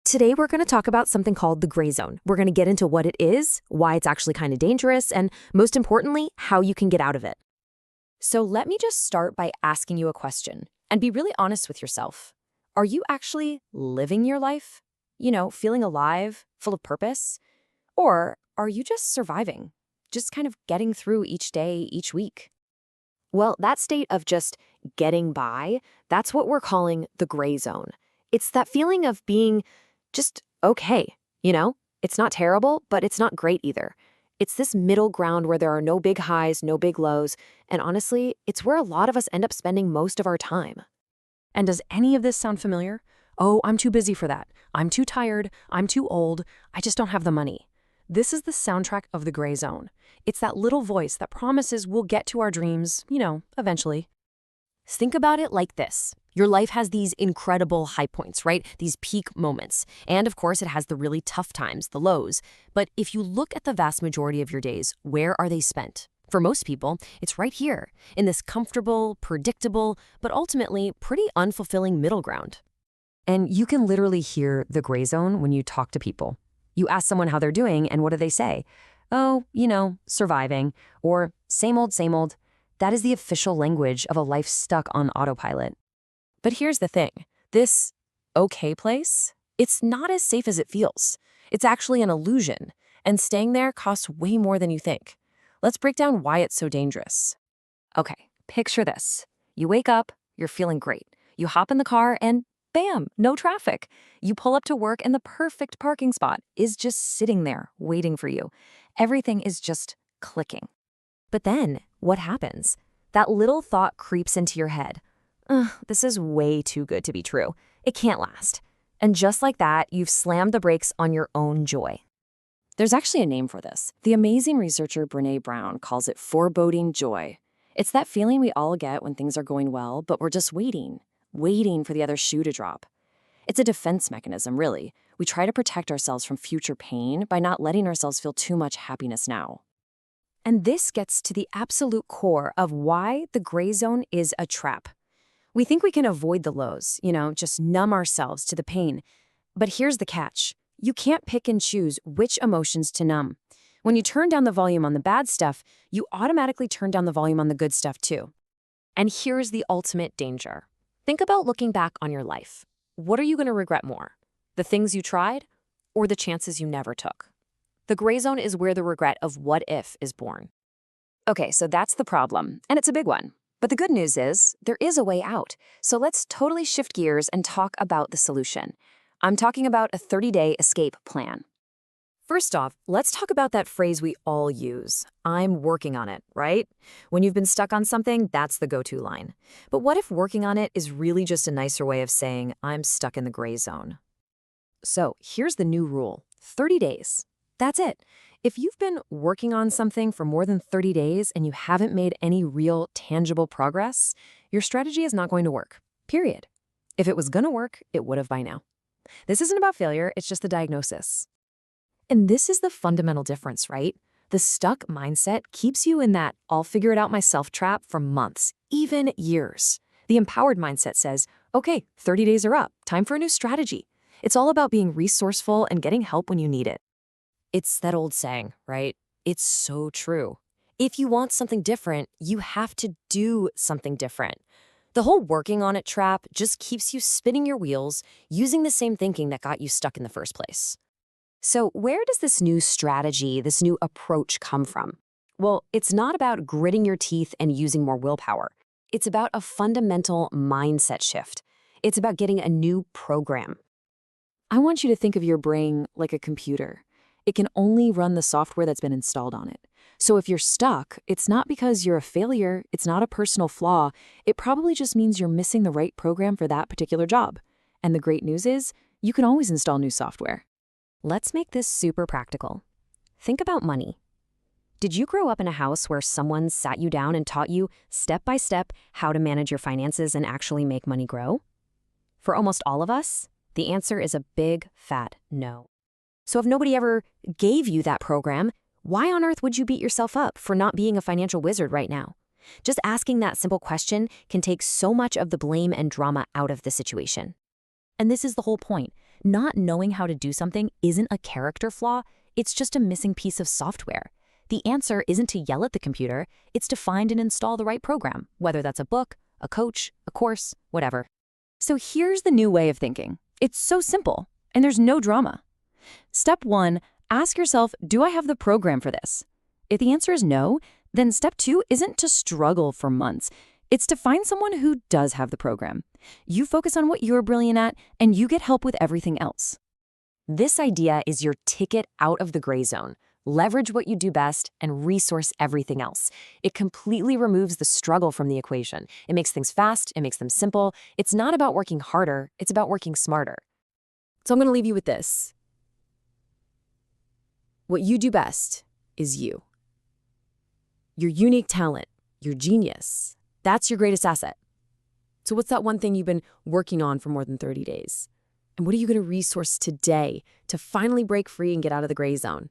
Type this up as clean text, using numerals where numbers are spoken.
Today, we're going to talk about something called the gray zone. We're going to get into what it is, why it's actually kind of dangerous, and most importantly, how you can get out of it. So let me just start by asking you a question and be really honest with yourself. Are you actually living your life? Feeling alive, full of purpose? Or are you just surviving? Just kind of getting through each day, each week? Well, that state of just getting by, that's what we're calling the gray zone. It's that feeling of being just okay, you know? It's not terrible, but it's not great either. It's this middle ground where there are no big highs, no big lows, and honestly, it's where a lot of us end up spending most of our time. And does any of this sound familiar? Oh, I'm too busy for that. I'm too tired. I'm too old. I just don't have the money. This is the soundtrack of the gray zone. It's that little voice that promises we'll get to our dreams, eventually. Think about it like this. Your life has these incredible high points, right? These peak moments. And of course, it has the really tough times, the lows. But if you look at the vast majority of your days, where are they spent? For most people, it's right here, in this comfortable, predictable, but ultimately pretty unfulfilling middle ground. And you can literally hear the gray zone when you talk to people. You ask someone how they're doing, and what do they say? Oh, surviving, or same old, same old. That is the official language of a life stuck on autopilot. But here's the thing. This okay place, it's not as safe as it feels. It's actually an illusion, and staying there costs way more than you think. Let's break down why it's so dangerous. Okay, picture this. You wake up, you're feeling great. You hop in the car and bam, no traffic. You pull up to work and the perfect parking spot is just sitting there waiting for you. Everything is just clicking. But then, what happens? That little thought creeps into your head. This is way too good to be true. It can't last. And just like that, you've slammed the brakes on your own joy. There's actually a name for this. The amazing researcher Brené Brown calls it foreboding joy. It's that feeling we all get when things are going well, but we're just waiting for the other shoe to drop. It's a defense mechanism, really. We try to protect ourselves from future pain by not letting ourselves feel too much happiness now. And this gets to the absolute core of why the gray zone is a trap. We think we can avoid the lows, just numb ourselves to the pain. But here's the catch. You can't pick and choose which emotions to numb. When you turn down the volume on the bad stuff, you automatically turn down the volume on the good stuff too. And here's the ultimate danger. Think about looking back on your life. What are you going to regret more? The things you tried or the chances you never took? The gray zone is where the regret of what if is born. Okay, so that's the problem, and it's a big one. But the good news is, there is a way out. So let's totally shift gears and talk about the solution. I'm talking about a 30-day escape plan. First off, let's talk about that phrase we all use. I'm working on it, right? When you've been stuck on something, that's the go-to line. But what if working on it is really just a nicer way of saying, I'm stuck in the gray zone? So here's the new rule. 30 days. That's it. If you've been working on something for more than 30 days and you haven't made any real, tangible progress, your strategy is not going to work. Period. If it was going to work, it would have by now. This isn't about failure, it's just the diagnosis. And this is the fundamental difference, right? The stuck mindset keeps you in that I'll figure it out myself trap for months, even years. The empowered mindset says, okay, 30 days are up, time for a new strategy. It's all about being resourceful and getting help when you need it. It's that old saying, right? It's so true. If you want something different, you have to do something different. The whole working on it trap just keeps you spinning your wheels, using the same thinking that got you stuck in the first place. So where does this new strategy, this new approach come from? Well, it's not about gritting your teeth and using more willpower. It's about a fundamental mindset shift. It's about getting a new program. I want you to think of your brain like a computer. It can only run the software that's been installed on it. So if you're stuck, it's not because you're a failure, it's not a personal flaw, it probably just means you're missing the right program for that particular job. And the great news is, you can always install new software. Let's make this super practical. Think about money. Did you grow up in a house where someone sat you down and taught you, step by step, how to manage your finances and actually make money grow? For almost all of us, the answer is a big, fat no. So if nobody ever gave you that program, why on earth would you beat yourself up for not being a financial wizard right now? Just asking that simple question can take so much of the blame and drama out of the situation. And this is the whole point. Not knowing how to do something isn't a character flaw, it's just a missing piece of software. The answer isn't to yell at the computer, it's to find and install the right program, whether that's a book, a coach, a course, whatever. So here's the new way of thinking. It's so simple, and there's no drama. Step 1, ask yourself, do I have the program for this? If the answer is no, then step 2 isn't to struggle for months. It's to find someone who does have the program. You focus on what you're brilliant at, and you get help with everything else. This idea is your ticket out of the gray zone. Leverage what you do best and resource everything else. It completely removes the struggle from the equation. It makes things fast, it makes them simple. It's not about working harder, it's about working smarter. So I'm going to leave you with this. What you do best is you. Your unique talent, your genius, that's your greatest asset. So what's that one thing you've been working on for more than 30 days? And what are you going to resource today to finally break free and get out of the gray zone?